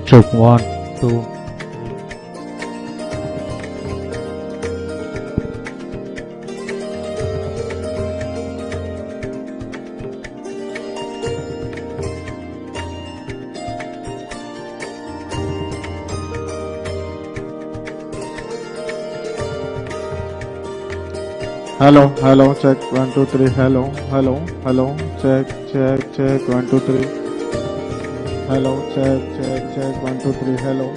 Check 1, 2. Hello, hello, check 1, 2, 3. Hello, hello, hello, check 1, 2, 3. Hello, check 1, 2, 3. Hello.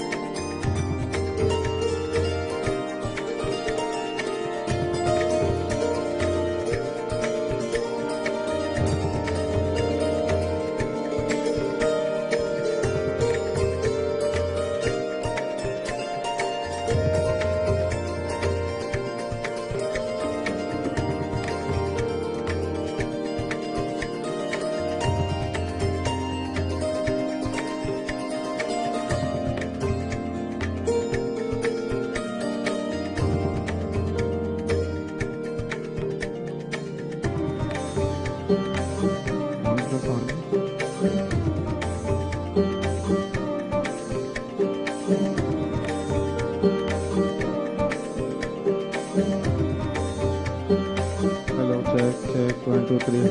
Hello, check 1, 2, 3.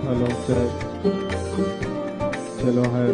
Hello, check. चलो है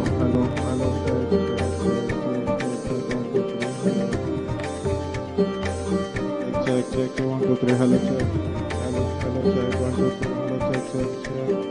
hello, hello, check, check, check, 1, 2, 3, hello, check, hello, hello, check, 1, 2, 3, hello, check, check, check.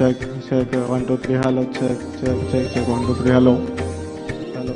Check, check, 1, 2, 3, hello, check, check, check, check, 1, 2, 3, hello. Hello.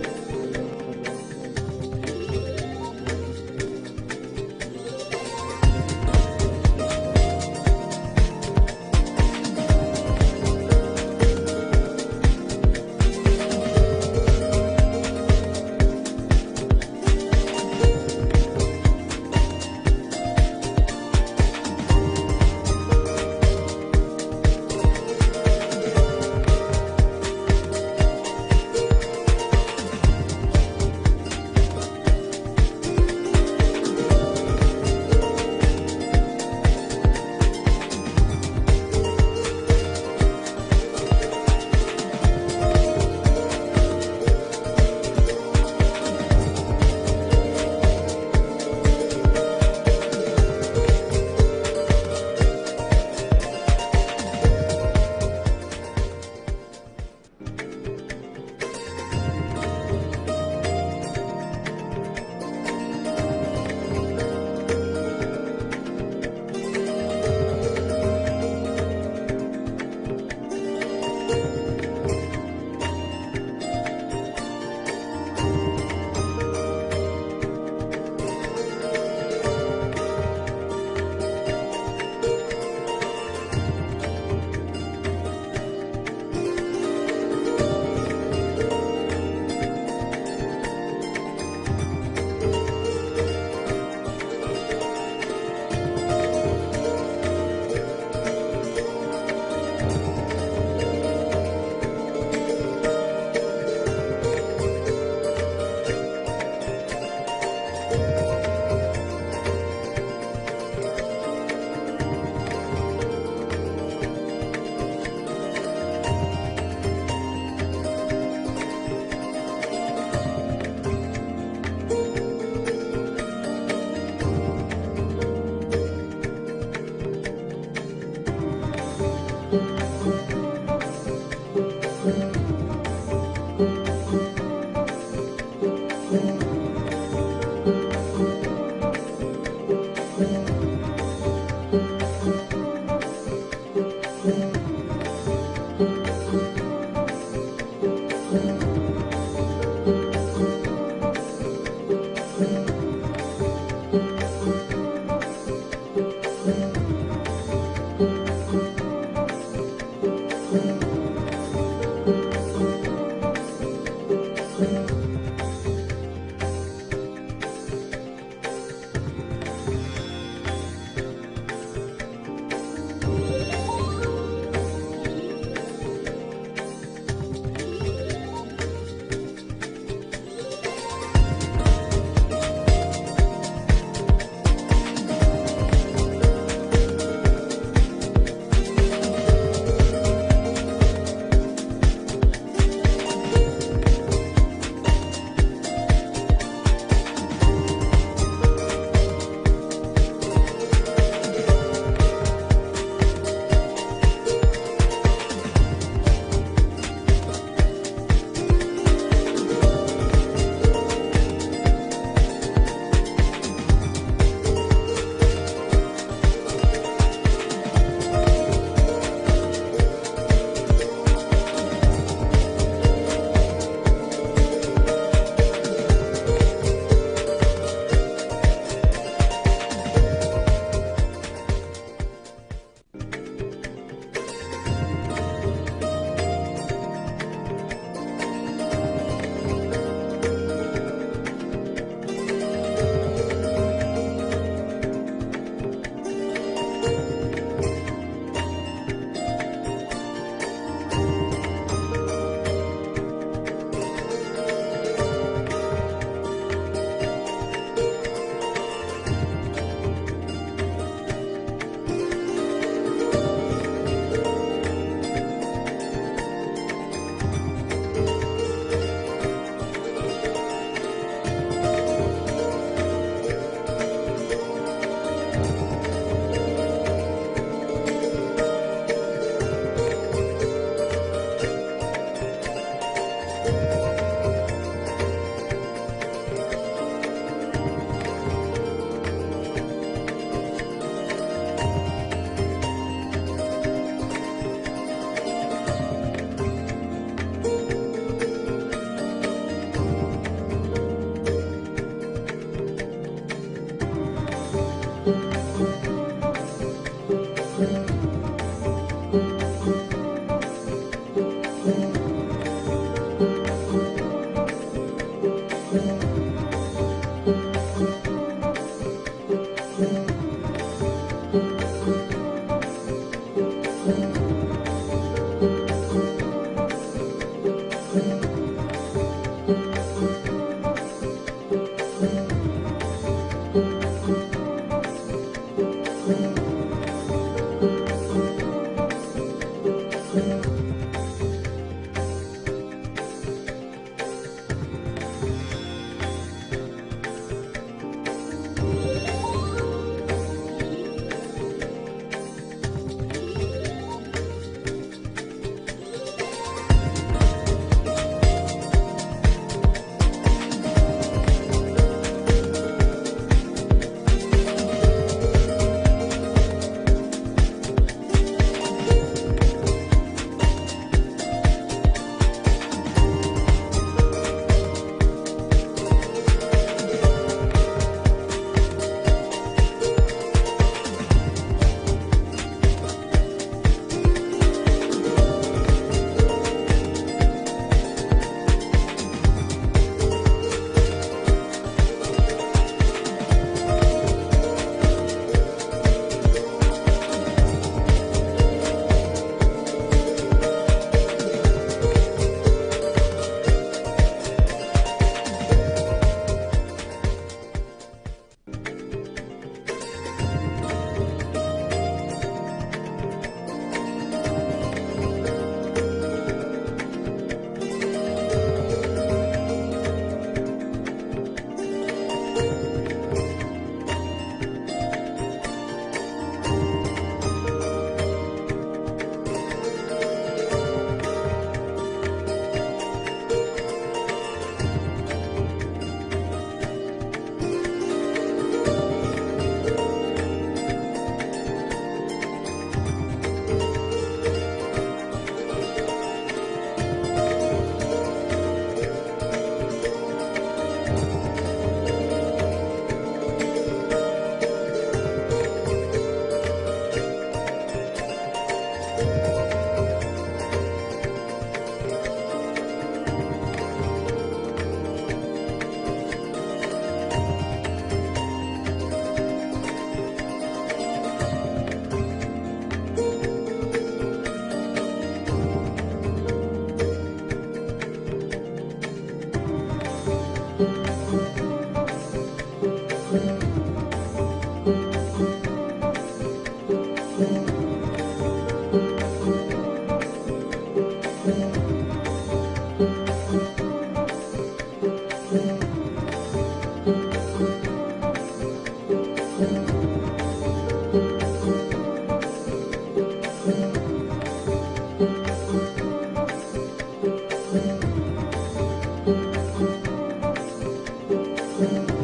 Hello.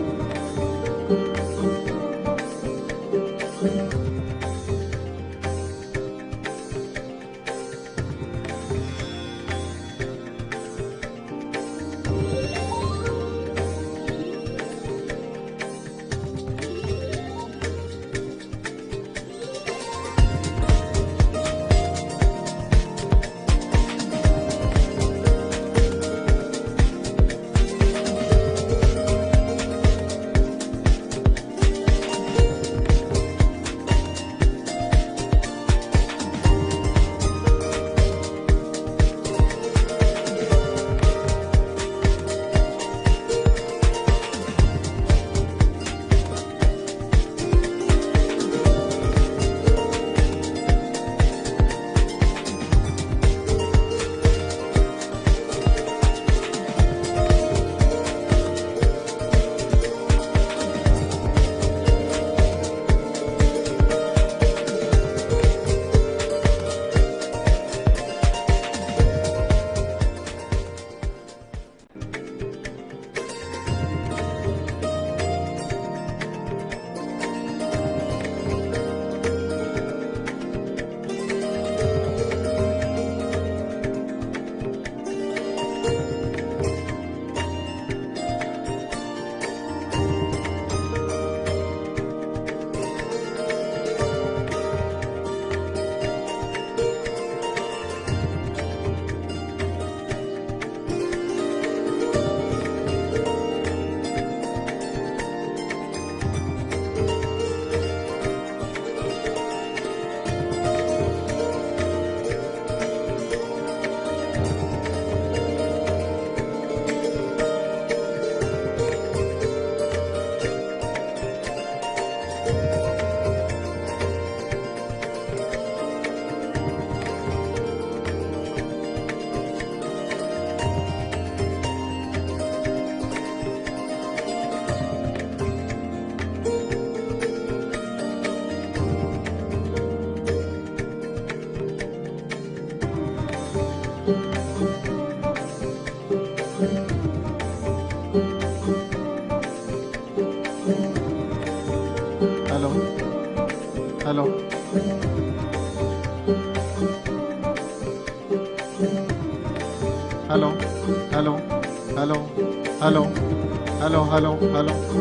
Hello. Hello. Hello. Hello. Hello. Hello. Hello.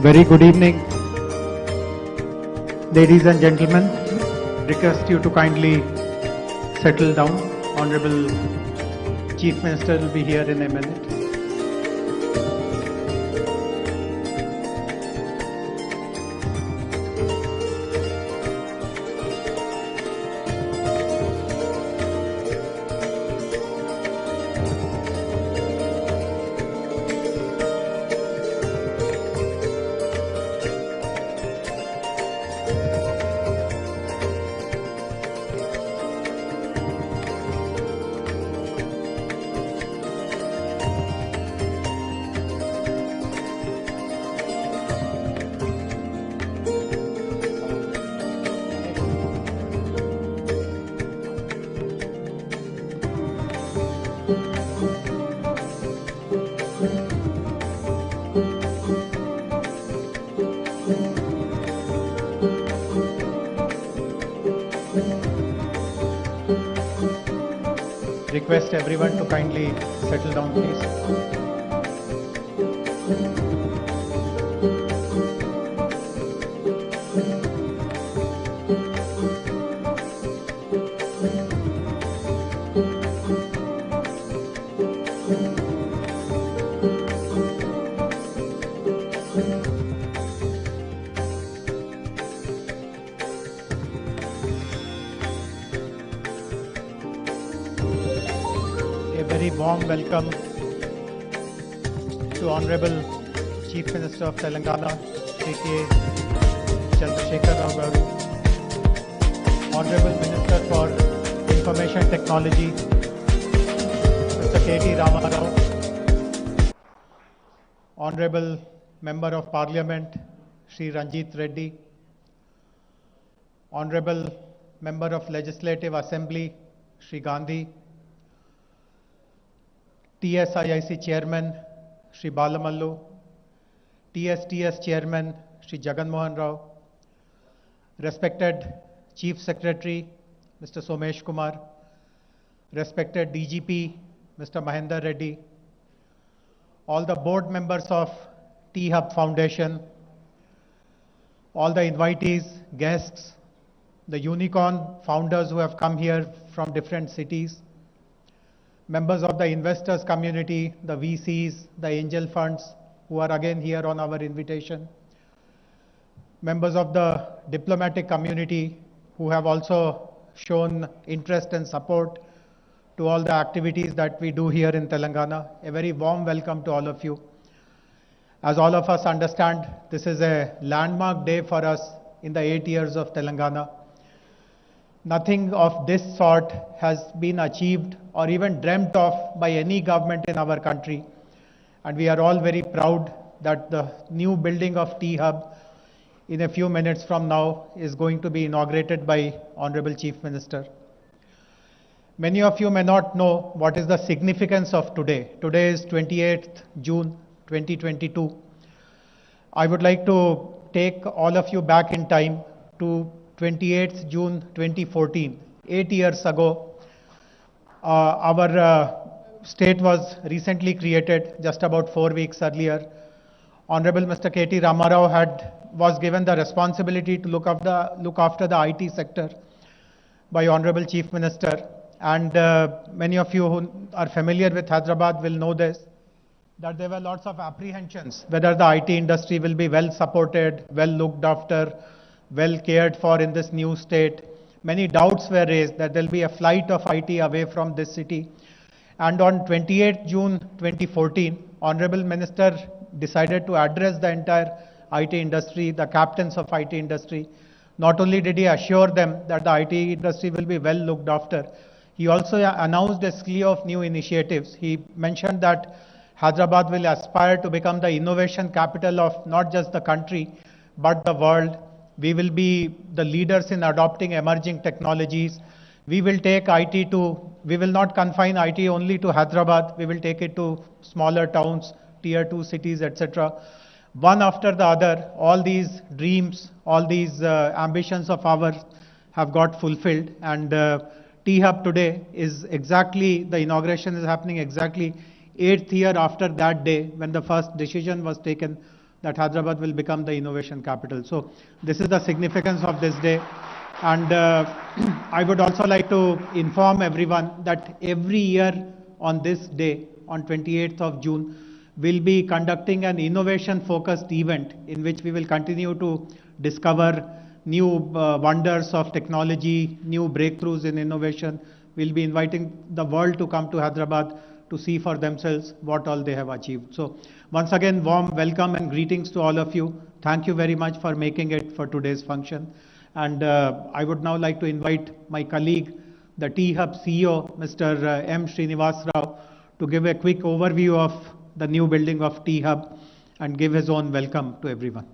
Very good evening. Ladies and gentlemen, request you to kindly settle down. Honorable Chief Minister will be here in a minute. Request everyone to kindly settle down, please. A very warm welcome to Honorable Chief Minister of Telangana, K. Chandrasekhar Rao Garu, Honorable Minister for Information Technology, Mr. K.T. Ramarao, Honorable Member of Parliament, Shri Ranjit Reddy, Honorable Member of Legislative Assembly, Shri Gandhi, TSIIC Chairman, Shri Balamallu, TSTS Chairman, Shri Jagan Mohan Rao, respected Chief Secretary, Mr. Somesh Kumar, respected DGP, Mr. Mahendra Reddy, all the board members of T-Hub Foundation, all the invitees, guests, the unicorn founders who have come here from different cities, members of the investors community, the VCs, the angel funds who are again here on our invitation, members of the diplomatic community who have also shown interest and support to all the activities that we do here in Telangana. A very warm welcome to all of you. As all of us understand, this is a landmark day for us in the 8 years of Telangana. Nothing of this sort has been achieved or even dreamt of by any government in our country. And we are all very proud that the new building of T-Hub in a few minutes from now is going to be inaugurated by Honorable Chief Minister. Many of you may not know what is the significance of today. Today is 28th June 2022. I would like to take all of you back in time to 28th June 2014, 8 years ago. Our state was recently created just about 4 weeks earlier. Honorable Mr. K.T. Ramarao was given the responsibility to look after the IT sector by Honorable Chief Minister. And many of you who are familiar with Hyderabad will know this, that there were lots of apprehensions whether the IT industry will be well supported, well looked after, well cared for in this new state. Many doubts were raised that there will be a flight of IT away from this city. And on 28 June 2014, Honorable Minister decided to address the entire IT industry, the captains of IT industry. Not only did he assure them that the IT industry will be well looked after, he also announced a slew of new initiatives. He mentioned that Hyderabad will aspire to become the innovation capital of not just the country, but the world. We will be the leaders in adopting emerging technologies. We will not confine IT only to Hyderabad. We will take it to smaller towns, tier 2 cities, etc. One after the other, all these dreams, all these ambitions of ours have got fulfilled. And T-Hub today is exactly, the inauguration is happening exactly 8th year after that day when the first decision was taken that Hyderabad will become the innovation capital. So this is the significance of this day. And I would also like to inform everyone that every year on this day, on 28th of June, we'll be conducting an innovation-focused event in which we will continue to discover new wonders of technology, new breakthroughs in innovation. We'll be inviting the world to come to Hyderabad to see for themselves what all they have achieved. So once again, warm welcome and greetings to all of you. Thank you very much for making it for today's function. And I would now like to invite my colleague, the T-Hub CEO, Mr. M. Srinivas Rao, to give a quick overview of the new building of T-Hub and give his own welcome to everyone.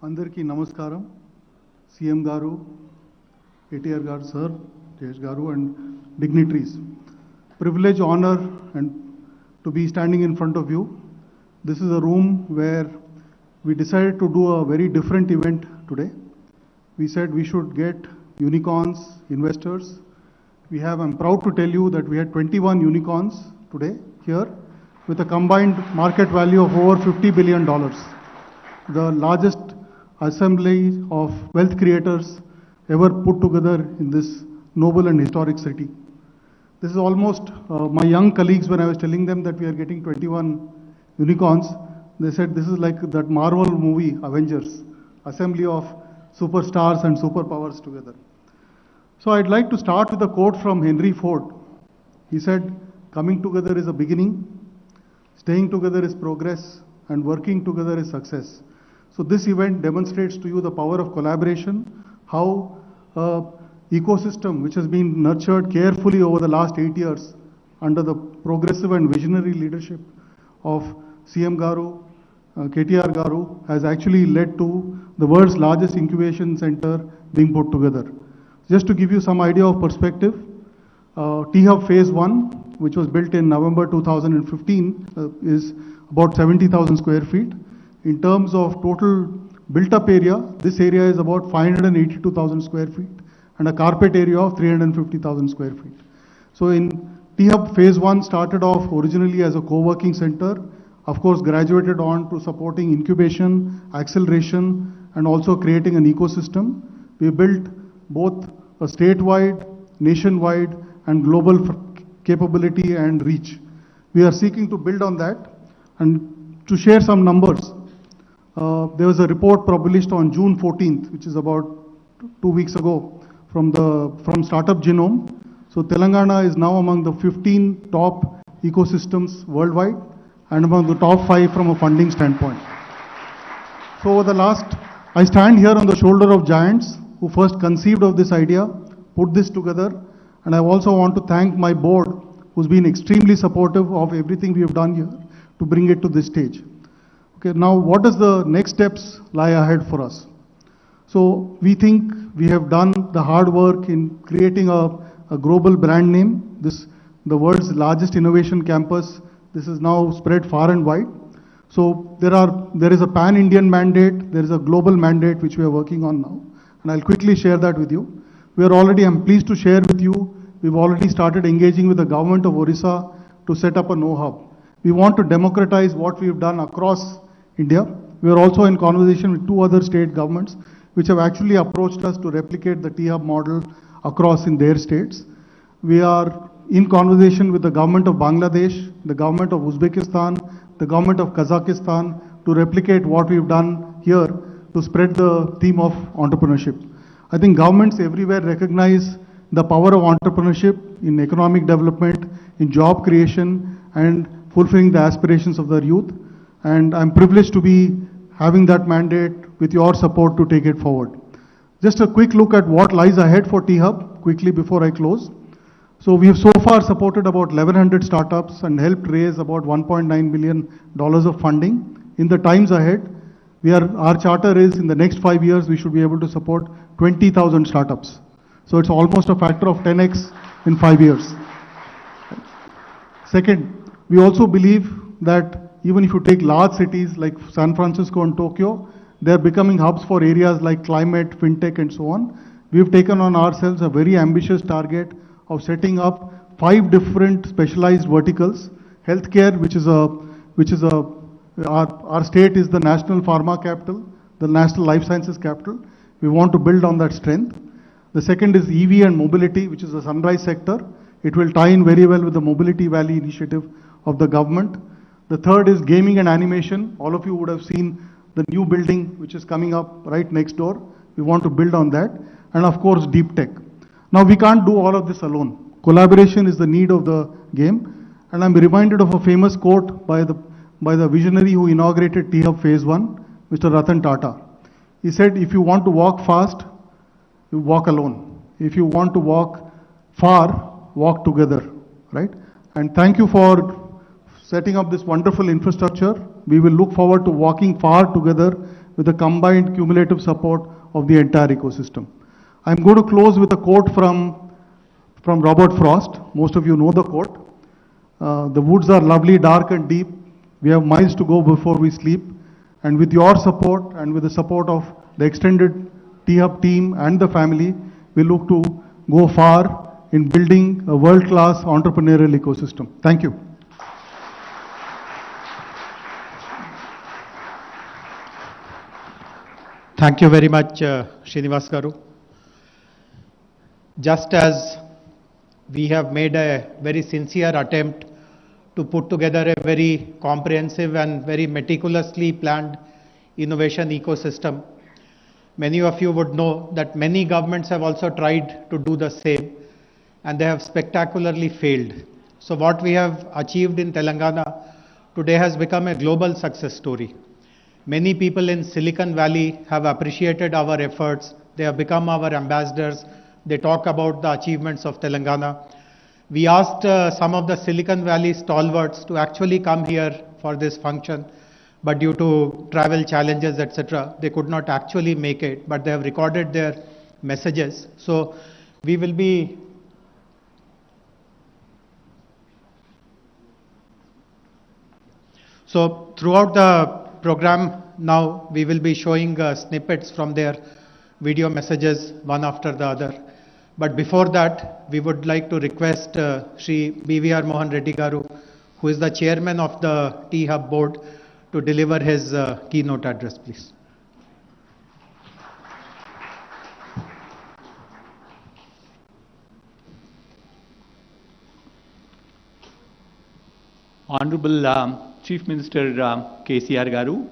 Andarki namaskaram, CM Garu, KCR Garu Sir, JS Garu and dignitaries. Privilege, honor and to be standing in front of you. This is a room where we decided to do a very different event today. We said we should get unicorns, investors. I'm proud to tell you that we had 21 unicorns today here with a combined market value of over $50 billion. The largest assembly of wealth creators ever put together in this noble and historic city. This is almost my young colleagues, when I was telling them that we are getting 21 unicorns, they said this is like that Marvel movie, Avengers, assembly of superstars and superpowers together. So I'd like to start with a quote from Henry Ford. He said, "Coming together is a beginning, staying together is progress, and working together is success." So this event demonstrates to you the power of collaboration, how ecosystem which has been nurtured carefully over the last 8 years under the progressive and visionary leadership of CM Garu, KCR Garu, has actually led to the world's largest incubation center being put together. Just to give you some idea of perspective, T-Hub Phase 1, which was built in November 2015, is about 70,000 square feet. In terms of total built-up area, this area is about 582,000 square feet and a carpet area of 350,000 square feet. So in T-Hub Phase 1 started off originally as a co-working center, of course graduated on to supporting incubation, acceleration, and also creating an ecosystem. We built both a statewide, nationwide, and global capability and reach. We are seeking to build on that. And to share some numbers, there was a report published on June 14th, which is about 2 weeks ago, from Startup Genome. So Telangana is now among the 15 top ecosystems worldwide and among the top 5 from a funding standpoint. So over the I stand here on the shoulder of giants who first conceived of this idea, put this together, and I also want to thank my board who's been extremely supportive of everything we have done here to bring it to this stage. Okay, now what does the next steps lie ahead for us? So we think we have done the hard work in creating a global brand name. The world's largest innovation campus. This is now spread far and wide. So there is a pan-Indian mandate, there is a global mandate which we are working on now. And I'll quickly share that with you. I'm pleased to share with you, we've already started engaging with the government of Orissa to set up a know-how. We want to democratize what we've done across India. We are also in conversation with 2 other state governments which have actually approached us to replicate the T-Hub model across in their states. We are in conversation with the government of Bangladesh, the government of Uzbekistan, the government of Kazakhstan to replicate what we've done here to spread the theme of entrepreneurship. I think governments everywhere recognize the power of entrepreneurship in economic development, in job creation, and fulfilling the aspirations of their youth. And I'm privileged to be having that mandate with your support to take it forward. Just a quick look at what lies ahead for T-Hub, quickly before I close. So we have so far supported about 1,100 startups and helped raise about $1.9 million of funding. In the times ahead, our charter is in the next 5 years, we should be able to support 20,000 startups. So it's almost a factor of 10x in 5 years. Second, we also believe that even if you take large cities like San Francisco and Tokyo, they're becoming hubs for areas like climate, fintech, and so on. We've taken on ourselves a very ambitious target of setting up 5 different specialized verticals. Healthcare, our state is the national pharma capital, the national life sciences capital. We want to build on that strength. The second is EV and mobility, which is the sunrise sector. It will tie in very well with the Mobility Valley initiative of the government. The third is gaming and animation. All of you would have seen the new building which is coming up right next door. We want to build on that. And of course, deep tech. Now, we can't do all of this alone. Collaboration is the need of the game. And I'm reminded of a famous quote by the visionary who inaugurated T-Hub Phase 1, Mr. Ratan Tata. He said, if you want to walk fast, you walk alone. If you want to walk far, walk together, right? And thank you for setting up this wonderful infrastructure. We will look forward to walking far together with the combined cumulative support of the entire ecosystem. I'm going to close with a quote from Robert Frost. Most of you know the quote. The woods are lovely, dark and deep. We have miles to go before we sleep. And with your support and with the support of the extended T-Hub team and the family, we look to go far in building a world-class entrepreneurial ecosystem. Thank you. Thank you very much, Srinivas Garu. Just as we have made a very sincere attempt to put together a very comprehensive and very meticulously planned innovation ecosystem, many of you would know that many governments have also tried to do the same, and they have spectacularly failed. So what we have achieved in Telangana today has become a global success story. Many people in Silicon Valley have appreciated our efforts. They have become our ambassadors. They talk about the achievements of Telangana. We asked some of the Silicon Valley stalwarts to actually come here for this function, but due to travel challenges, etc., they could not actually make it, but they have recorded their messages. So we will be throughout the program now, we will be showing snippets from their video messages one after the other. But before that, we would like to request Shri BVR Mohan Reddy Garu, who is the chairman of the T-Hub board, to deliver his keynote address, please. Honorable Chief Minister KCR Garu,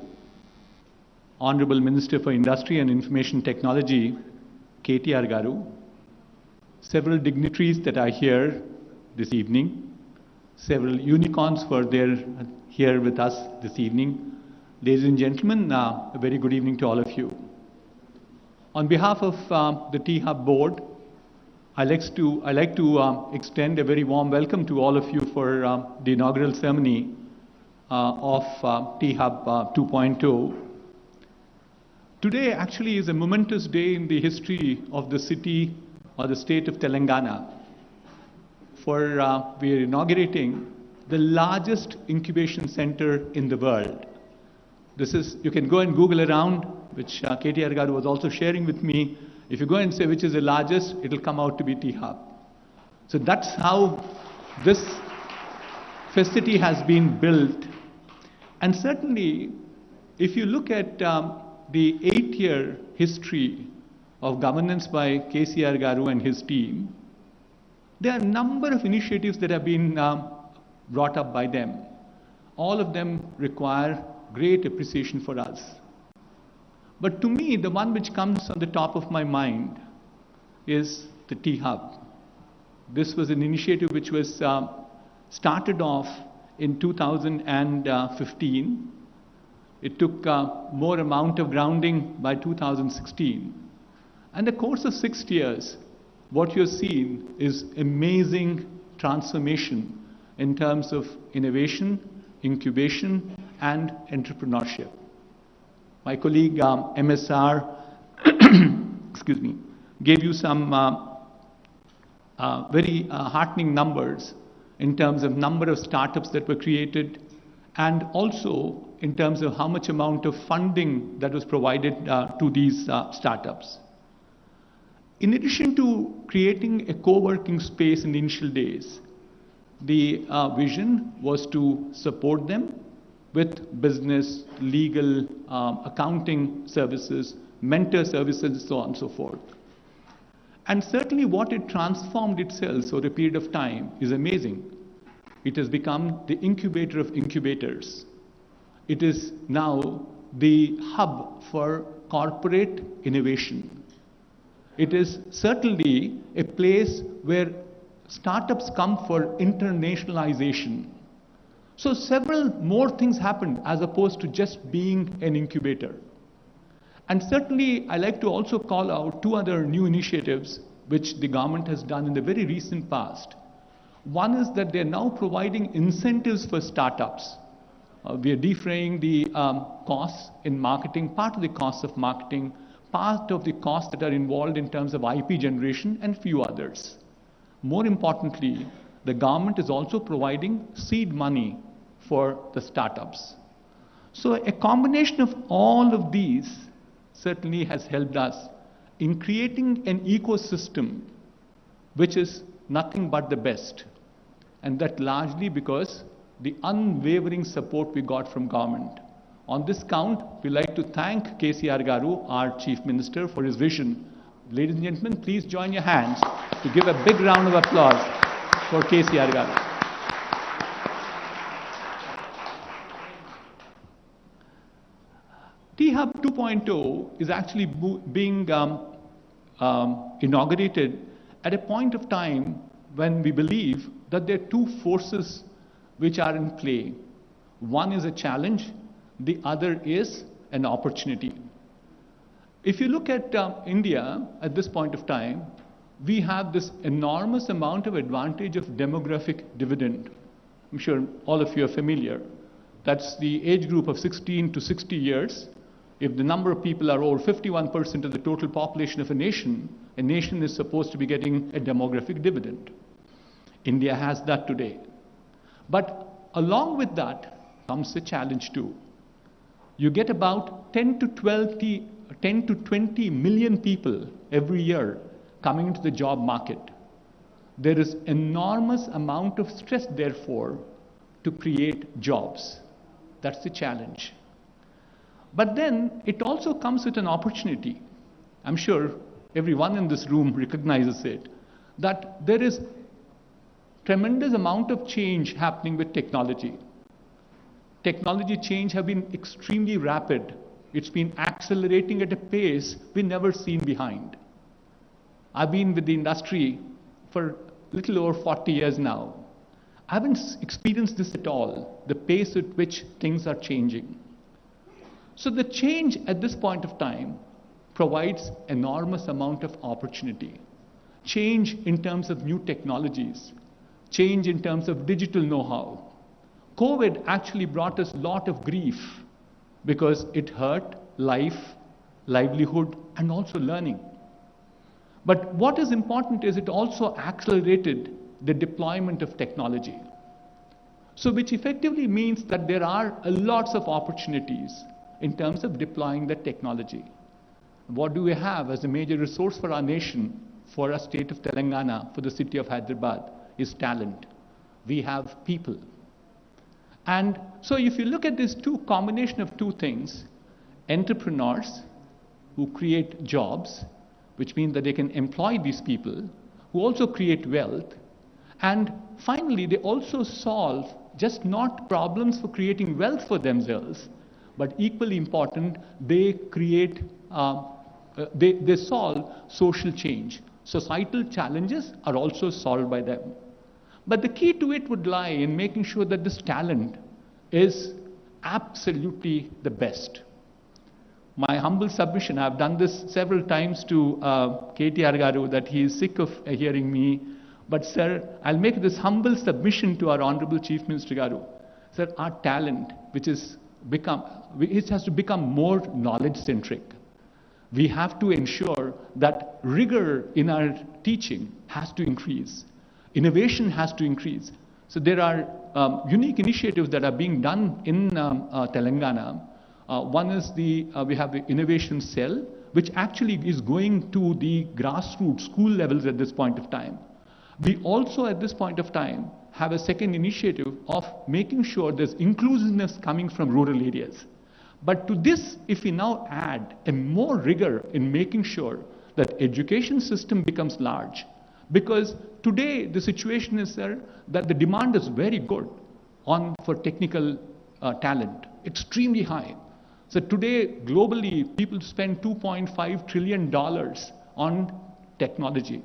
Honorable Minister for Industry and Information Technology KTR Garu, several dignitaries that are here this evening, several unicorns were there here with us this evening. Ladies and gentlemen, a very good evening to all of you. On behalf of the T-Hub board, I'd like to extend a very warm welcome to all of you for the inaugural ceremony of T-Hub 2.0. Today actually is a momentous day in the history of the city or the state of Telangana. For we are inaugurating the largest incubation center in the world. This is, you can go and Google around, which KTR Garu was also sharing with me. If you go and say which is the largest, it will come out to be T-Hub. So that's how this facility has been built. And certainly, if you look at the 8-year history of governance by KCR Garu and his team, there are a number of initiatives that have been brought up by them. All of them require great appreciation for us. But to me, the one which comes on the top of my mind is the T-Hub. This was an initiative which was started off in 2015. It took more amount of grounding by 2016. And the course of 6 years, what you're seeing is amazing transformation in terms of innovation, incubation, and entrepreneurship. My colleague MSR excuse me, gave you some very heartening numbers in terms of number of startups that were created, and also in terms of how much amount of funding that was provided to these startups. In addition to creating a co-working space in the initial days, The vision was to support them with business, legal, accounting services, mentor services, and so on and so forth. And certainly what it transformed itself over a period of time is amazing. It has become the incubator of incubators. It is now the hub for corporate innovation. It is certainly a place where startups come for internationalization. So several more things happened as opposed to just being an incubator. And certainly I like to also call out two other new initiatives which the government has done in the very recent past. One is that they're now providing incentives for startups. We are defraying the costs in marketing, part of the costs of marketing, part of the costs that are involved in terms of IP generation, and few others. More importantly, the government is also providing seed money for the startups. So a combination of all of these certainly has helped us in creating an ecosystem which is nothing but the best. And that largely because the unwavering support we got from government. On this count, we like to thank KCR Garu, our Chief Minister, for his vision. Ladies and gentlemen, please join your hands to give a big round of applause for KCR Garu. T-Hub 2.0 is actually being inaugurated at a point of time when we believe that there are two forces which are in play. One is a challenge, the other is an opportunity. If you look at India at this point of time, we have this enormous amount of advantage of demographic dividend. I'm sure all of you are familiar. That's the age group of 16 to 60 years. If the number of people are over 51% of the total population of a nation is supposed to be getting a demographic dividend. India has that today. But along with that comes a challenge too. You get about 10 to 20 million people every year coming into the job market. There is enormous amount of stress, therefore, to create jobs. That's the challenge. But then it also comes with an opportunity. I'm sure everyone in this room recognizes it, that there is tremendous amount of change happening with technology. Technology change has been extremely rapid. It's been accelerating at a pace we've never seen behind. I've been with the industry for a little over 40 years now. I haven't experienced this at all, the pace at which things are changing. So the change at this point of time provides enormous amount of opportunity. Change in terms of new technologies, change in terms of digital know-how. COVID actually brought us a lot of grief because it hurt life, livelihood, and also learning. But what is important is it also accelerated the deployment of technology. So which effectively means that there are lots of opportunities in terms of deploying the technology. What do we have as a major resource for our nation, for our state of Telangana, for the city of Hyderabad, is talent. We have people. And so if you look at this combination of two things, entrepreneurs who create jobs, which means that they can employ these people, who also create wealth, and finally they also solve just not problems for creating wealth for themselves, but equally important, they create, they solve social change. Societal challenges are also solved by them. But the key to it would lie in making sure that this talent is absolutely the best. My humble submission, I've done this several times to KTR Garu, that he is sick of hearing me. But sir, I'll make this humble submission to our Honorable Chief Minister Garu. Sir, our talent, it has to become more knowledge-centric. We have to ensure that rigor in our teaching has to increase. Innovation has to increase. So there are unique initiatives that are being done in Telangana. One is we have the innovation cell, which actually is going to the grassroots school levels at this point of time. We also, at this point of time, have a second initiative of making sure there's inclusiveness coming from rural areas. But to this, if we now add a more rigor in making sure that education system becomes large, because today the situation is there that the demand is very good for technical talent, extremely high. So today, globally, people spend $2.5 trillion on technology.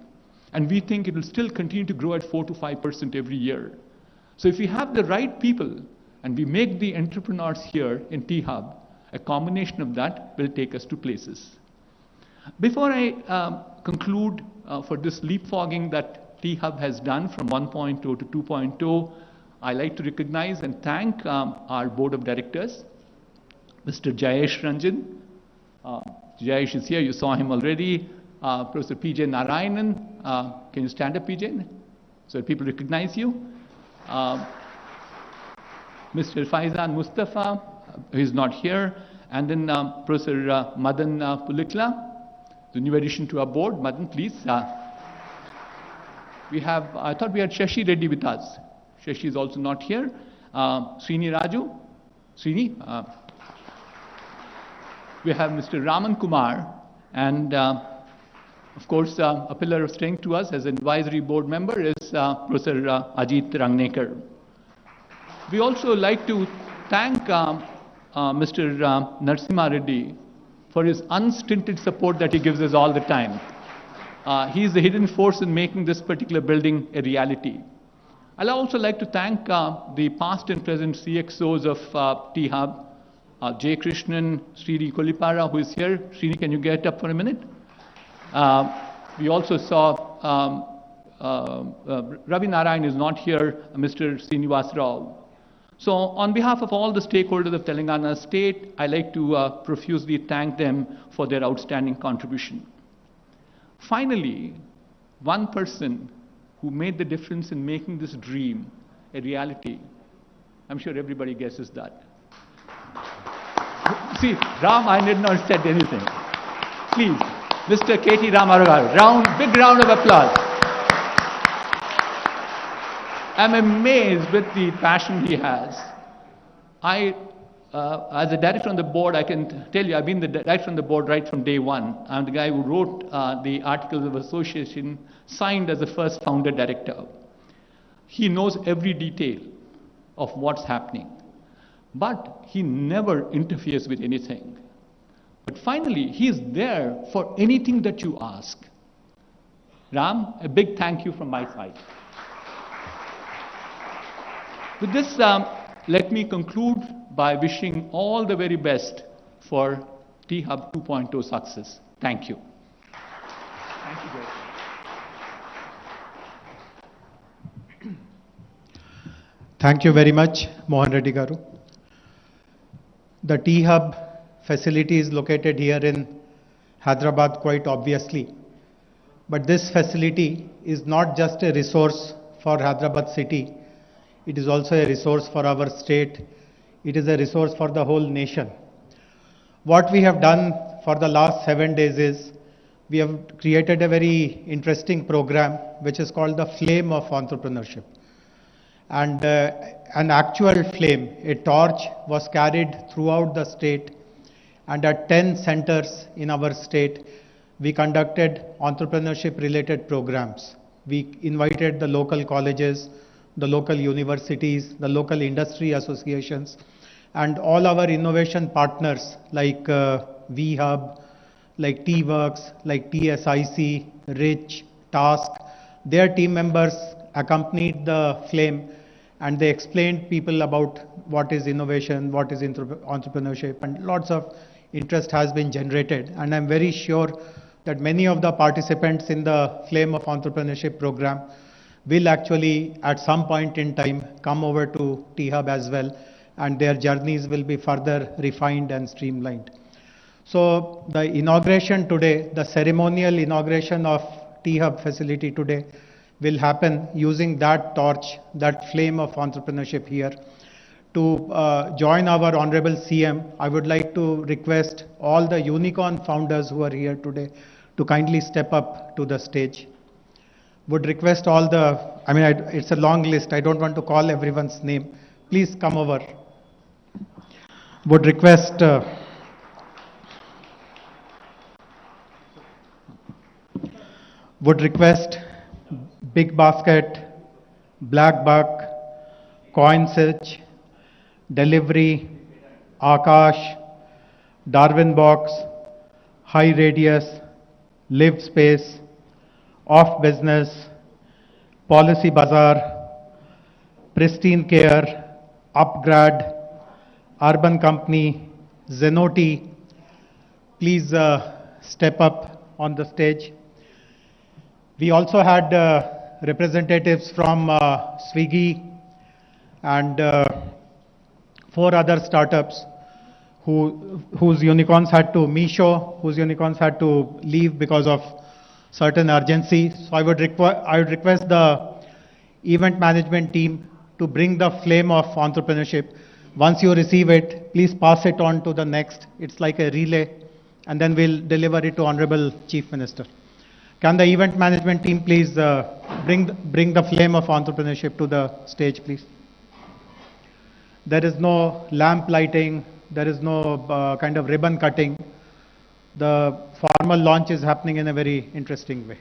And we think it will still continue to grow at 4 to 5% every year. So if we have the right people and we make the entrepreneurs here in T-Hub, a combination of that will take us to places. Before I conclude for this leapfrogging that T-Hub has done from 1.0 to 2.0, I like to recognize and thank our board of directors, Mr. Jayesh Ranjan. Jayesh is here, you saw him already. Professor P.J. Narayanan, can you stand up, P.J., so that people recognize you? Mr. Faizan Mustafa, who is not here, and then Professor Madan Pulikla, the new addition to our board. Madan, please. We have, I thought we had Shashi Reddy with us. Shashi is also not here. Srini Raju. Srini. We have Mr. Raman Kumar, and of course, a pillar of strength to us as an advisory board member is Professor Ajit Rangnekar. We also like to thank Mr. Narasimha Reddy for his unstinted support that he gives us all the time. He is the hidden force in making this particular building a reality. I'd also like to thank the past and present CXOs of T-Hub, J. Krishnan, Srini Kolipara, who is here. Srini, can you get up for a minute? We also saw Ravi Narayan is not here, Mr. Srinivas Rao. So on behalf of all the stakeholders of Telangana state, I like to profusely thank them for their outstanding contribution. Finally, one person who made the difference in making this dream a reality, I'm sure everybody guesses that. See, Ram, I did not said anything. Please, Mr. K.T. Ramaragar, big round of applause. I'm amazed with the passion he has. As a director on the board, I can tell you, I've been the director on the board right from day one. I'm the guy who wrote the Articles of Association, signed as the first founder director. He knows every detail of what's happening, but he never interferes with anything. But finally, he is there for anything that you ask. Ram, a big thank you from my side. With this, let me conclude by wishing all the very best for T-Hub 2.0 success. Thank you. Thank you, Jay. Thank you very much, Mohan Reddy Garu. The T-Hub facility is located here in Hyderabad quite obviously. But this facility is not just a resource for Hyderabad city. It is also a resource for our state. It is a resource for the whole nation. What we have done for the last 7 days is we have created a very interesting program which is called the Flame of Entrepreneurship. And an actual flame, a torch, was carried throughout the state, and at 10 centers in our state, we conducted entrepreneurship related programs. We invited the local colleges, the local universities, the local industry associations, and all our innovation partners like VHub, like T-Works, like TSIC, Rich, Task. Their team members accompanied the flame, and they explained people about what is innovation, what is entrepreneurship, and lots of interest has been generated. And I'm very sure that many of the participants in the Flame of Entrepreneurship program will actually at some point in time come over to T-Hub as well, and their journeys will be further refined and streamlined. So the inauguration today, the ceremonial inauguration of T-Hub facility today will happen using that torch, that flame of entrepreneurship here. To join our Honorable CM, I would like to request all the unicorn founders who are here today to kindly step up to the stage. Would request all the, it's a long list. I don't want to call everyone's name. Please come over. Would request Big Basket, Black Buck, Coin Search, Delivery, Akash, Darwin Box, High Radius, Live Space, Off Business, Policy Bazaar, Pristine Care, Upgrad, Urban Company, Zenoti. Please step up on the stage. We also had representatives from Swiggy and 4 other startups whose unicorns had to leave because of certain urgency. So I would request the event management team to bring the flame of entrepreneurship. Once you receive it, please pass it on to the next. It's like a relay, and then we'll deliver it to Honorable Chief Minister. Can the event management team please bring the flame of entrepreneurship to the stage, please? There is no lamp lighting. There is no kind of ribbon cutting. The formal launch is happening in a very interesting way.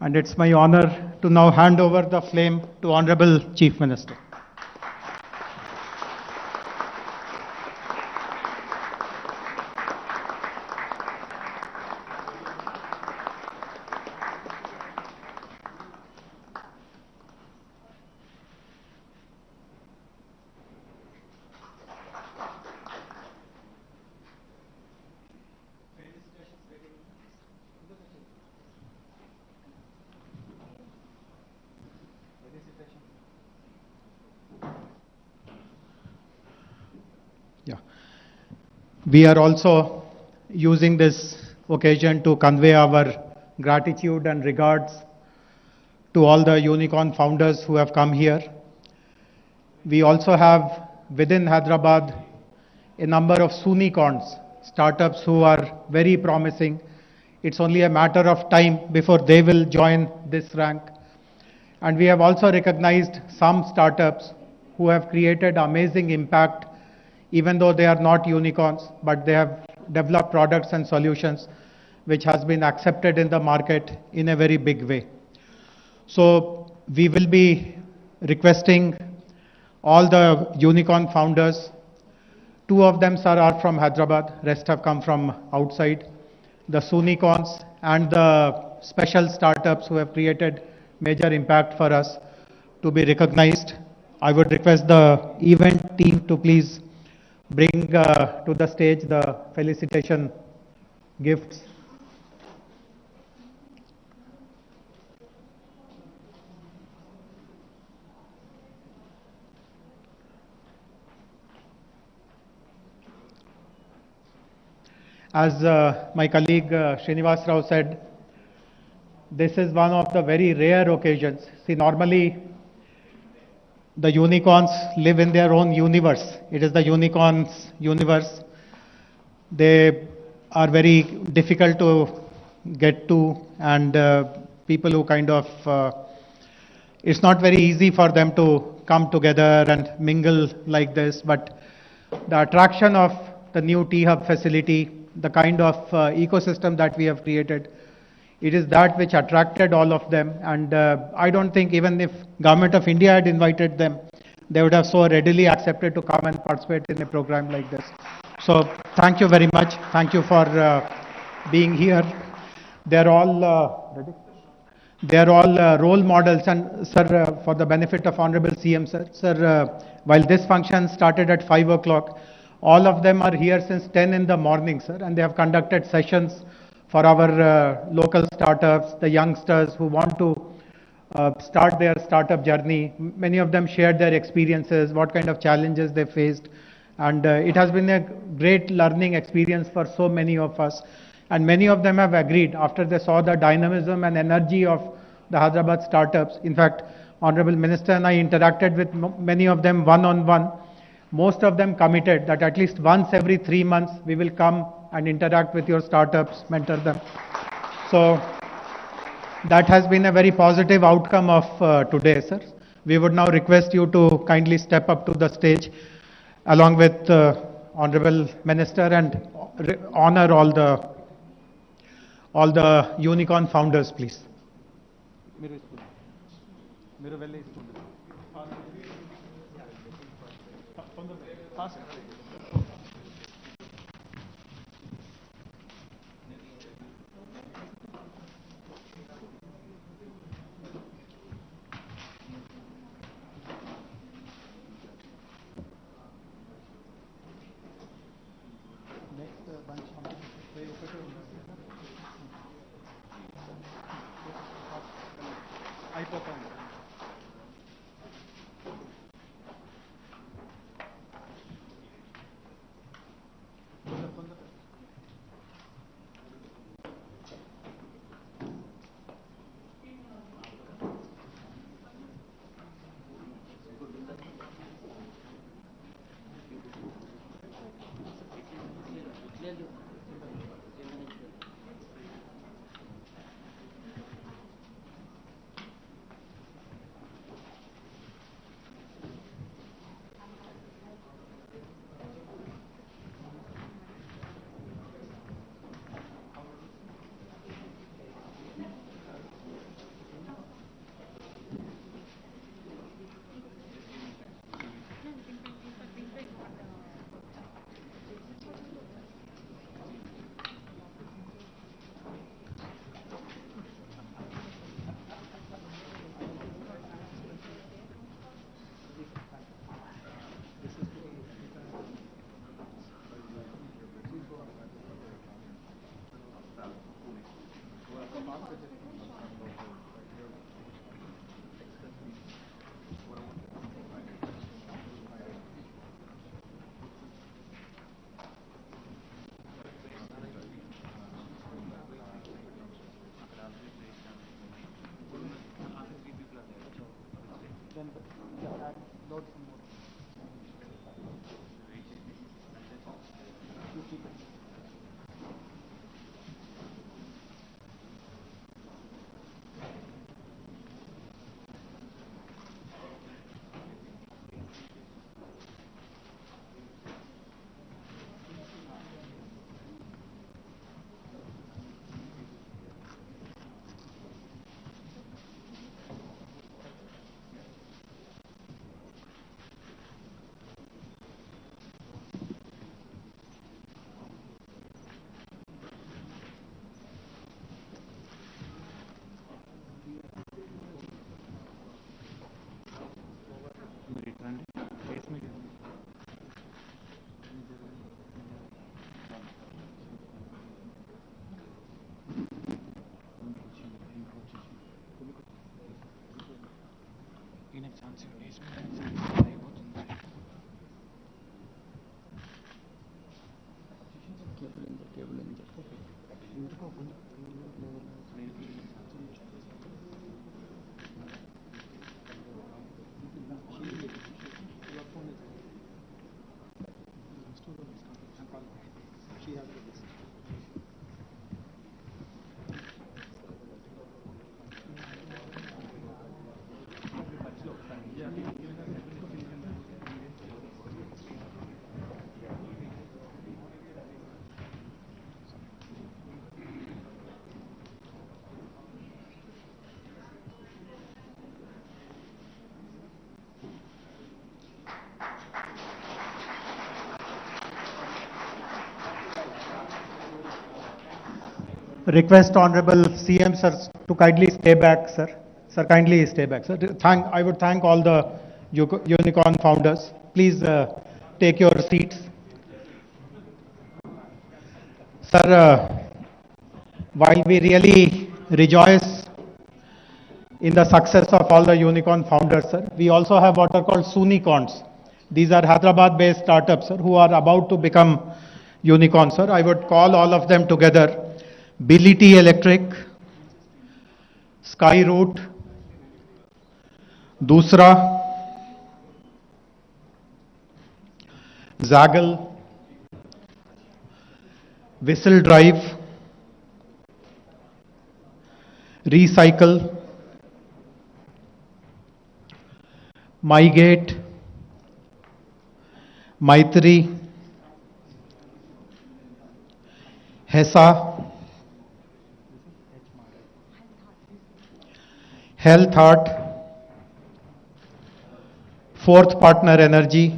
And it's my honor to now hand over the flame to Honorable Chief Minister. Yeah. We are also using this occasion to convey our gratitude and regards to all the unicorn founders who have come here. We also have within Hyderabad a number of Sunicorns, startups who are very promising. It's only a matter of time before they will join this rank. And we have also recognized some startups who have created amazing impact, even though they are not unicorns, but they have developed products and solutions which has been accepted in the market in a very big way. So we will be requesting all the unicorn founders. 2 of them, sir, are from Hyderabad, rest have come from outside. The Sunicorns and the special startups who have created major impact for us to be recognized. I would request the event team to please bring to the stage the felicitation gifts. As my colleague Srinivas Rao said, this is one of the very rare occasions. See, normally the unicorns live in their own universe. It is the unicorns' universe. They are very difficult to get to, and people who kind of, it's not very easy for them to come together and mingle like this, but the attraction of the new T-Hub facility, the kind of ecosystem that we have created, it is that which attracted all of them. And I don't think even if Government of India had invited them, they would have so readily accepted to come and participate in a program like this. So thank you very much. Thank you for being here. They're all role models. And sir, for the benefit of Honorable CM, sir, while this function started at 5 o'clock, all of them are here since 10 in the morning, sir, and they have conducted sessions for our local startups, the youngsters who want to start their startup journey. Many of them shared their experiences, what kind of challenges they faced. And it has been a great learning experience for so many of us. And many of them have agreed after they saw the dynamism and energy of the Hyderabad startups. In fact, Honorable Minister and I interacted with many of them one-on-one. Most of them committed that at least once every 3 months we will come and interact with your startups, mentor them. So that has been a very positive outcome of today, sir. We would now request you to kindly step up to the stage along with Honorable Minister and honor all the unicorn founders, please. Request Honorable CM sir to kindly stay back, sir. Sir, kindly stay back, sir. I would thank all the unicorn founders. Please take your seats. Sir, while we really rejoice in the success of all the unicorn founders, sir, we also have what are called Sunicorns. These are Hyderabad-based startups, sir, who are about to become unicorns, sir. I would call all of them together: Bility Electric, Skyroot, Dusra, Zaggle, Whistle Drive, Recycle, MyGate, Maitri, HESA, Health Heart, Fourth Partner Energy,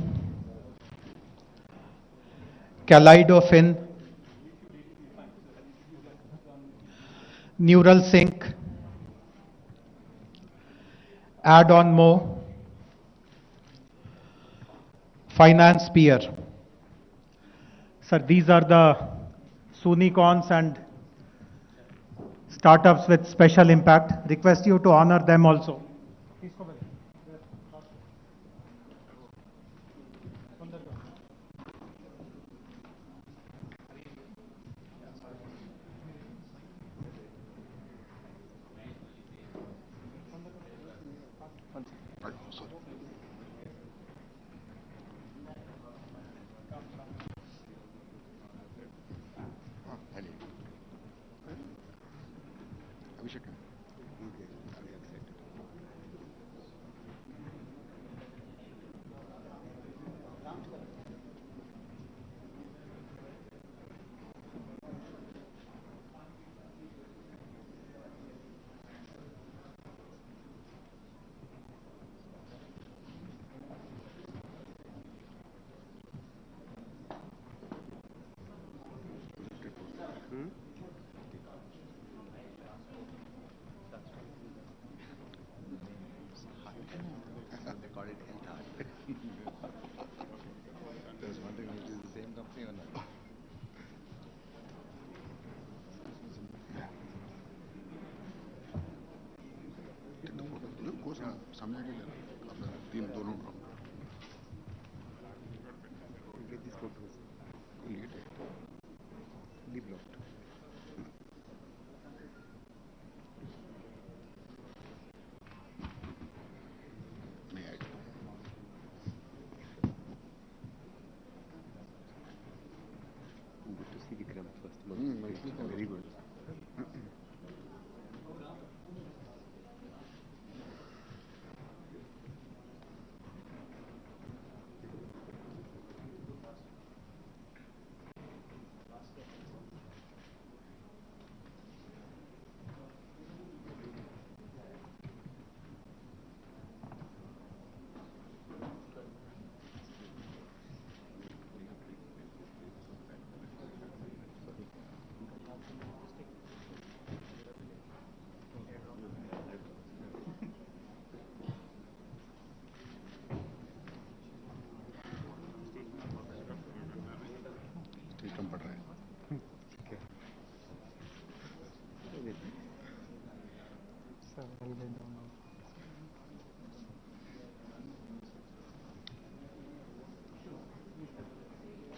Kaleidofin, Neural Sync, Add-on Mo, Finance Peer. Sir, these are the Sunicorns and startups with special impact. Request you to honor them also.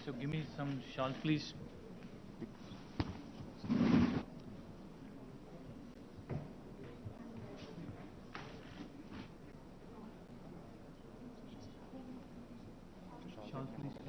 So give me some shawl, please. Shawl, please.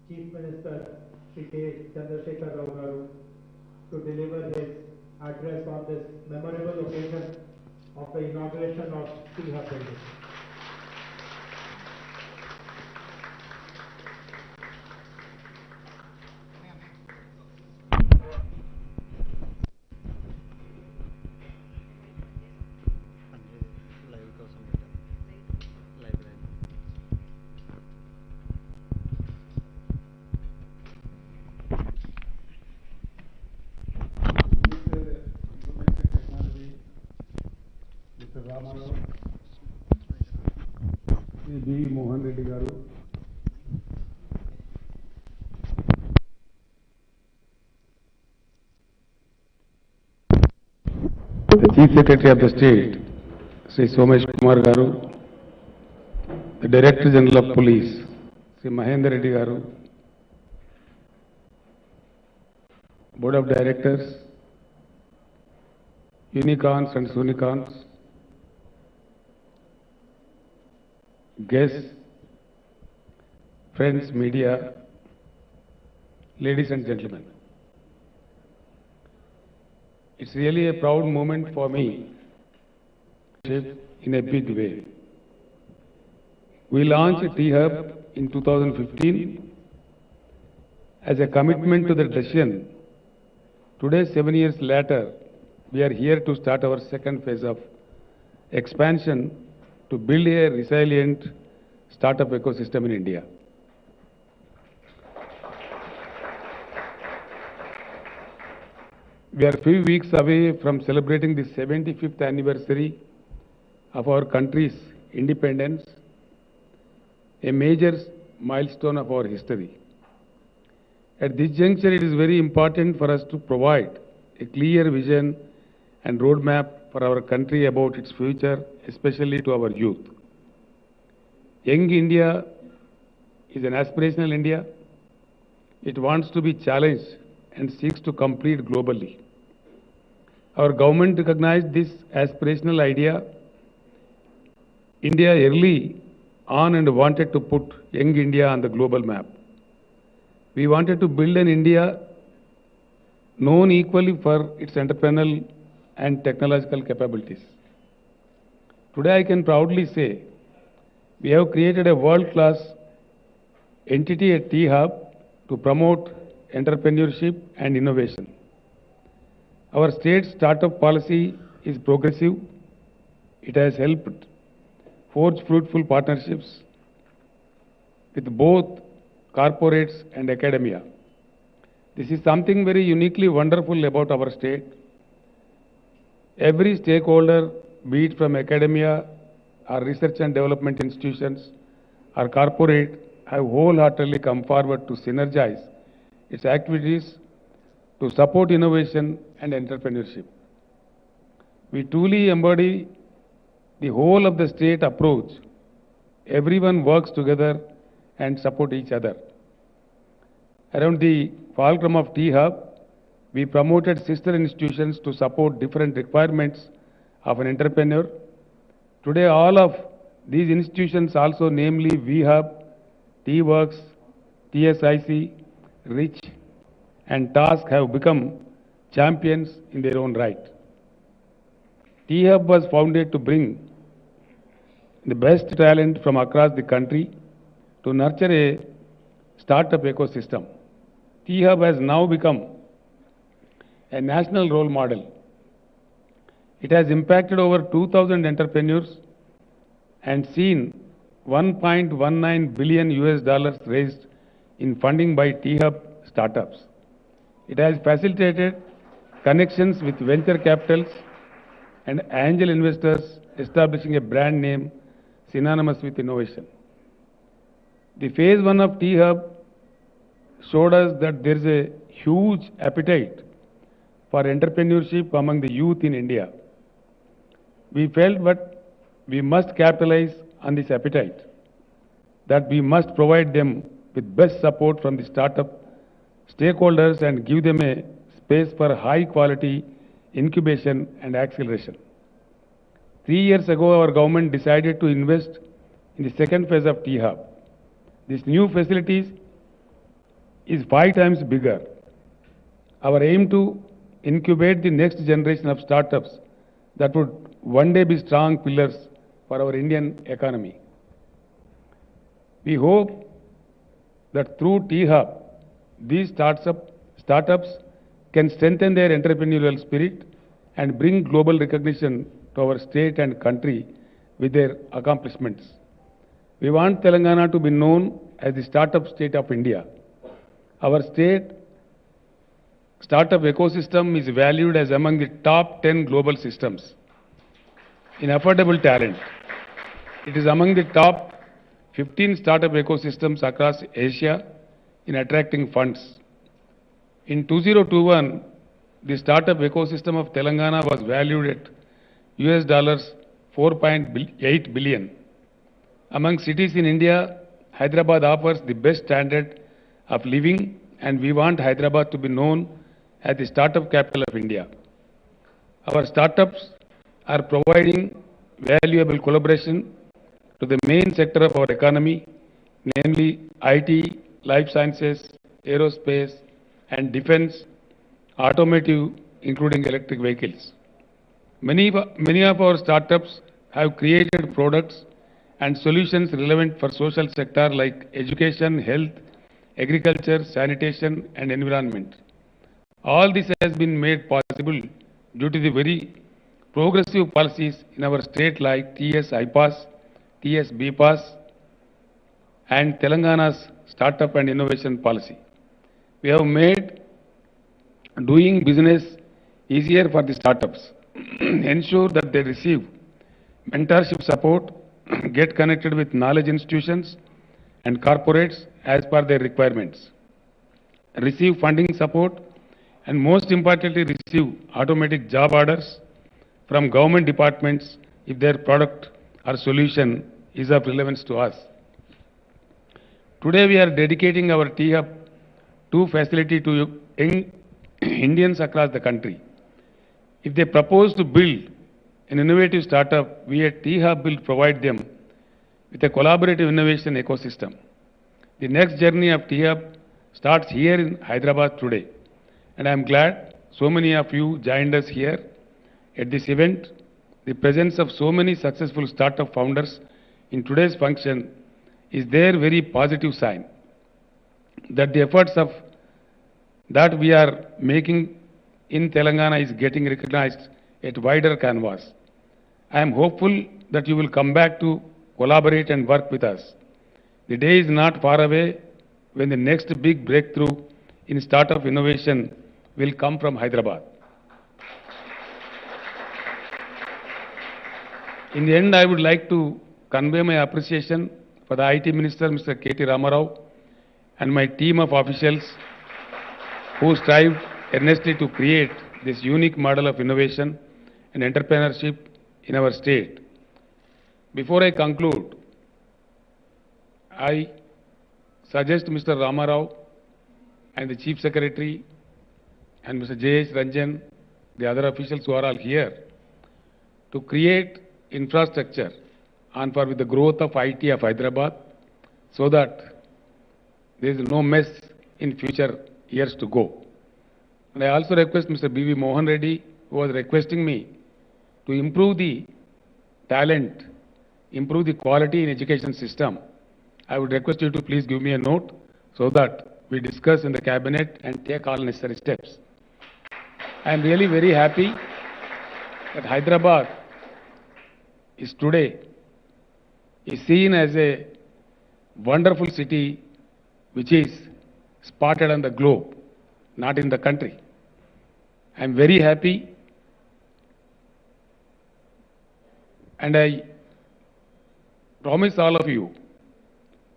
Chief Minister Shri K. Chandrasekhar Rao Garu to deliver his address on this memorable occasion of the inauguration of T Hub building. B Mohan Reddy garu, the Chief Secretary of the State, Sri Somesh Kumar garu, the Director General of Police, Sri Mahendra Reddy garu, Board of Directors, Unicorns and Sunicorns, guests, friends, media, ladies and gentlemen. It's really a proud moment for me in a big way. We launched T-Hub in 2015 as a commitment to the decision. Today, 7 years later, we are here to start our second phase of expansion to build a resilient startup ecosystem in India. We are few weeks away from celebrating the 75th anniversary of our country's independence, a major milestone of our history. At this juncture, it is very important for us to provide a clear vision and roadmap for our country about its future, especially to our youth. Young India is an aspirational India. It wants to be challenged and seeks to compete globally. Our government recognized this aspirational idea India early on and wanted to put young India on the global map. We wanted to build an India known equally for its entrepreneurial and technological capabilities. Today I can proudly say we have created a world-class entity at T-Hub to promote entrepreneurship and innovation. Our state startup policy is progressive. It has helped forge fruitful partnerships with both corporates and academia. This is something very uniquely wonderful about our state. Every stakeholder, be it from academia or research and development institutions or corporate, have wholeheartedly come forward to synergize its activities to support innovation and entrepreneurship. We truly embody the whole of the state approach. Everyone works together and support each other. Around the fulcrum of T-Hub, we promoted sister institutions to support different requirements of an entrepreneur. Today, all of these institutions also, namely V-Hub, T-Works, TSIC, RICH, and TASK have become champions in their own right. T-Hub was founded to bring the best talent from across the country to nurture a startup ecosystem. T-Hub has now become a national role model. It has impacted over 2,000 entrepreneurs and seen $1.19 billion raised in funding by T-Hub startups. It has facilitated connections with venture capitals and angel investors, establishing a brand name synonymous with innovation. The phase 1 of T-Hub showed us that there is a huge appetite for entrepreneurship among the youth in India. We felt that we must capitalize on this appetite, that we must provide them with best support from the startup stakeholders and give them a space for high quality incubation and acceleration. 3 years ago, our government decided to invest in the second phase of T-Hub. These new facilities is 5 times bigger. Our aim to incubate the next generation of startups that would one day be strong pillars for our Indian economy. We hope that through T-Hub, these startups can strengthen their entrepreneurial spirit and bring global recognition to our state and country with their accomplishments. We want Telangana to be known as the startup state of India. Our state startup ecosystem is valued as among the top 10 global systems in affordable talent. It is among the top 15 startup ecosystems across Asia in attracting funds. In 2021, the startup ecosystem of Telangana was valued at US $4.8 billion. Among cities in India, Hyderabad offers the best standard of living, and we want Hyderabad to be known as the startup capital of India. Our startups are providing valuable collaboration to the main sector of our economy, namely IT, life sciences, aerospace, and defense, automotive, including electric vehicles. Many of our startups have created products and solutions relevant for social sector like education, health, agriculture, sanitation, and environment. All this has been made possible due to the very progressive policies in our state like TS IPAS, TS BPAS, and Telangana's startup and innovation policy. We have made doing business easier for the startups, ensure that they receive mentorship support, get connected with knowledge institutions and corporates as per their requirements, receive funding support, and most importantly, receive automatic job orders from government departments if their product or solution is of relevance to us. Today we are dedicating our T-Hub 2 facility to young Indians across the country. If they propose to build an innovative startup, we at T-Hub will provide them with a collaborative innovation ecosystem. The next journey of T-Hub starts here in Hyderabad today, and I am glad so many of you joined us here at this event. The presence of so many successful startup founders in today's function is their very positive sign that the efforts of that we are making in Telangana is getting recognized at wider canvas. I am hopeful that you will come back to collaborate and work with us. The day is not far away when the next big breakthrough in startup innovation will come from Hyderabad. In the end, I would like to convey my appreciation for the IT Minister, Mr. K.T. Ramarao, and my team of officials who strived earnestly to create this unique model of innovation and entrepreneurship in our state. Before I conclude, I suggest Mr. Ramarao and the Chief Secretary and Mr. J.S. Ranjan, the other officials who are all here, to create infrastructure on par with the growth of IT of Hyderabad so that there is no mess in future years to go. And I also request Mr. B.V. Mohan Reddy, who was requesting me to improve the talent, improve the quality in education system. I would request you to please give me a note so that we discuss in the cabinet and take all necessary steps. I am really very happy that Hyderabad is today seen as a wonderful city which is spotted on the globe, not in the country. I am very happy, and I promise all of you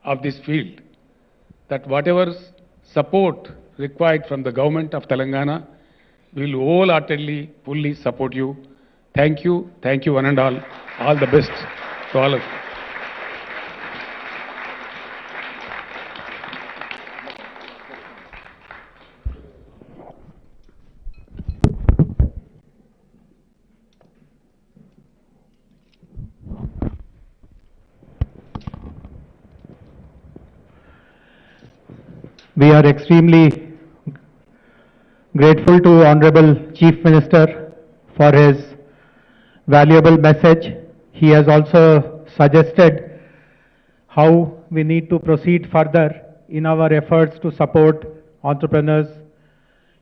of this field that whatever support required from the government of Telangana, we will wholeheartedly, fully support you. Thank you one and all. All the best to all of you. We are extremely grateful to Honorable Chief Minister for his valuable message. He has also suggested how we need to proceed further in our efforts to support entrepreneurs.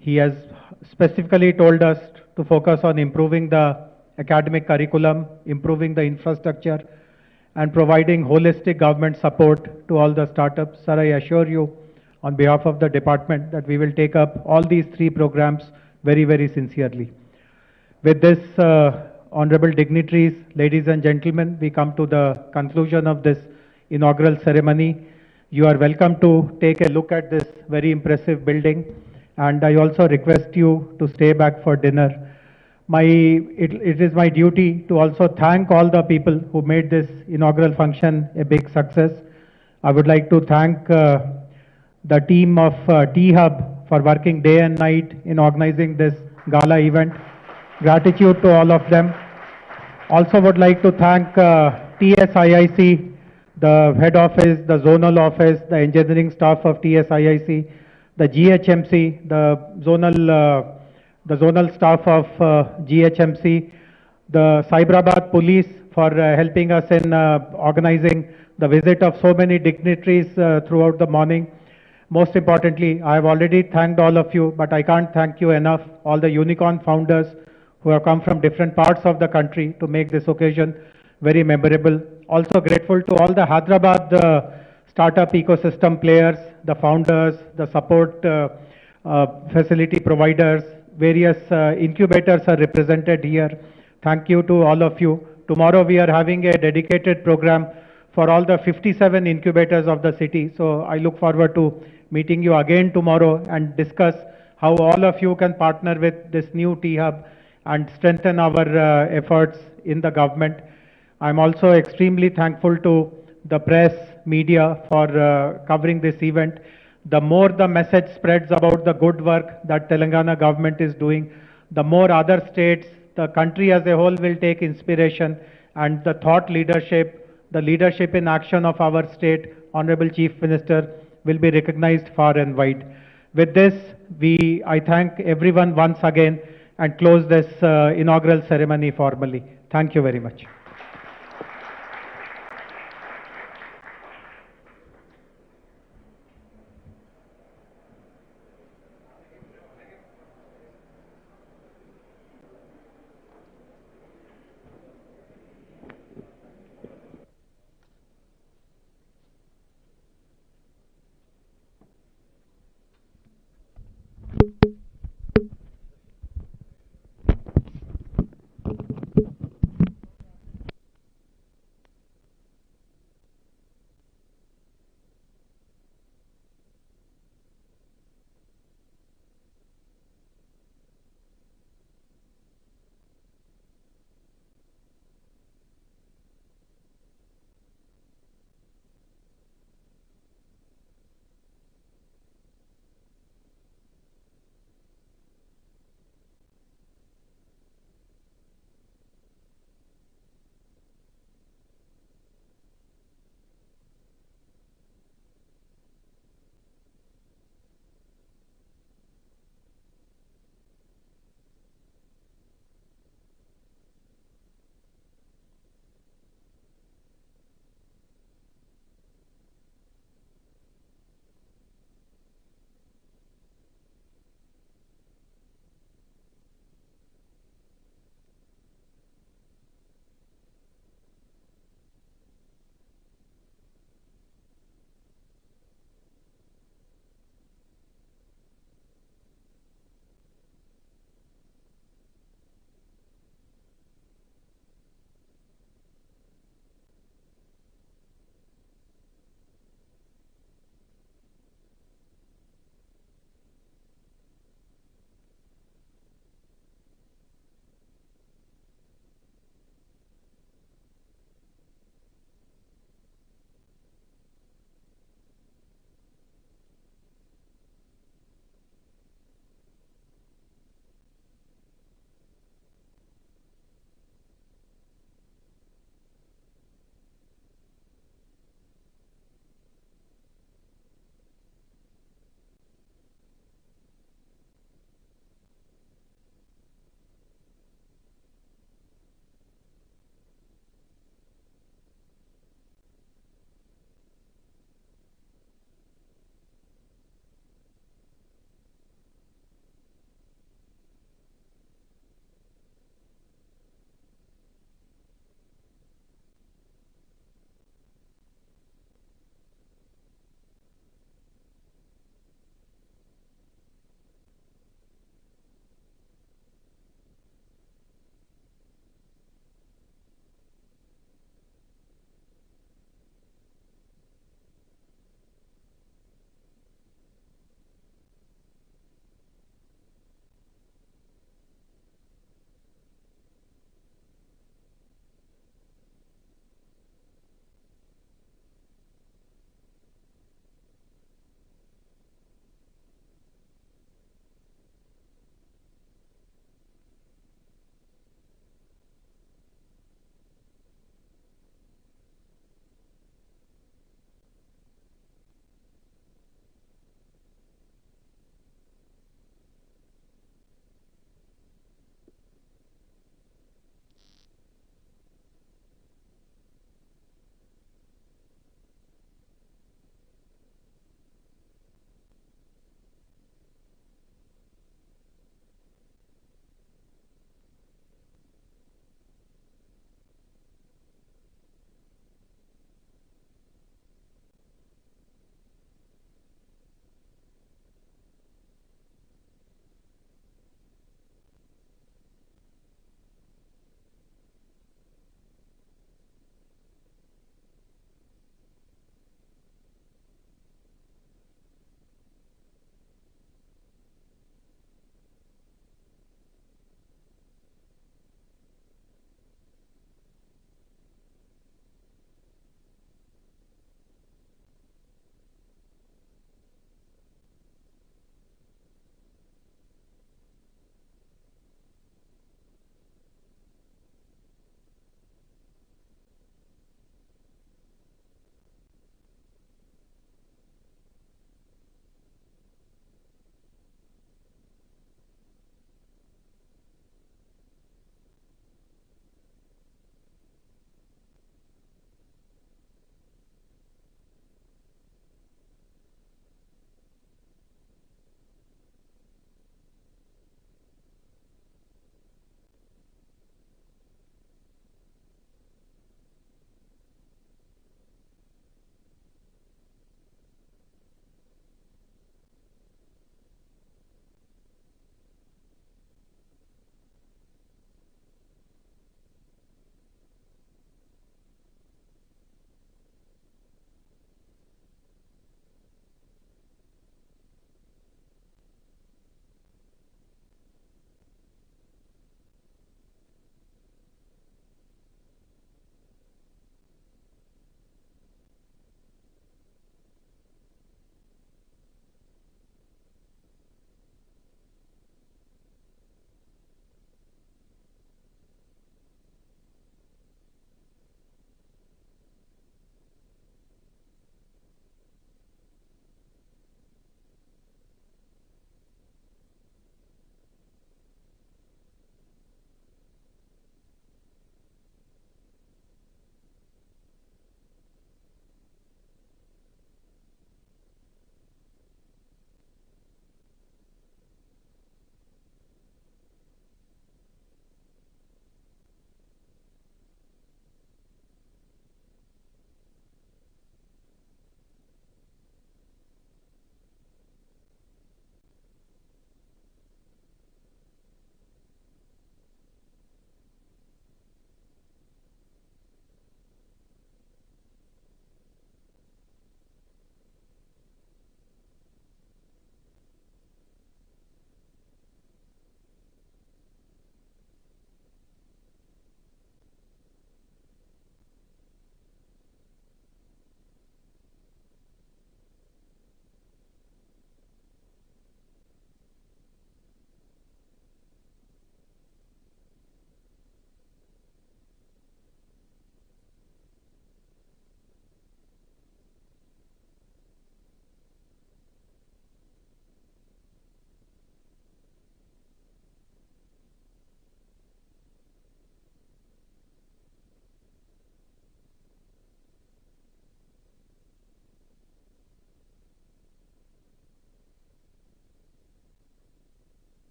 He has specifically told us to focus on improving the academic curriculum, improving the infrastructure, and providing holistic government support to all the startups. Sir, I assure you on behalf of the department that we will take up all these three programs very, very sincerely. With this, honorable dignitaries, ladies and gentlemen, we come to the conclusion of this inaugural ceremony. You are welcome to take a look at this very impressive building, and I also request you to stay back for dinner. It is my duty to also thank all the people who made this inaugural function a big success. I would like to thank the team of T-Hub for working day and night in organizing this gala event. Gratitude to all of them. Also would like to thank TSIIC, the head office, the zonal office, the engineering staff of TSIIC, the GHMC, the zonal staff of GHMC, the Cyberabad police for helping us in organizing the visit of so many dignitaries throughout the morning. Most importantly, I have already thanked all of you, but I can't thank you enough, all the unicorn founders who have come from different parts of the country to make this occasion very memorable. Also grateful to all the Hyderabad startup ecosystem players, the founders, the support facility providers, various incubators are represented here. Thank you to all of you. Tomorrow we are having a dedicated program for all the 57 incubators of the city. So I look forward to meeting you again tomorrow and discuss how all of you can partner with this new T-Hub and strengthen our efforts in the government. I'm also extremely thankful to the press, media for covering this event. The more the message spreads about the good work that Telangana government is doing, the more other states, the country as a whole will take inspiration, and the thought leadership, the leadership in action of our state, Honorable Chief Minister, will be recognized far and wide. With this, I thank everyone once again and close this inaugural ceremony formally. Thank you very much.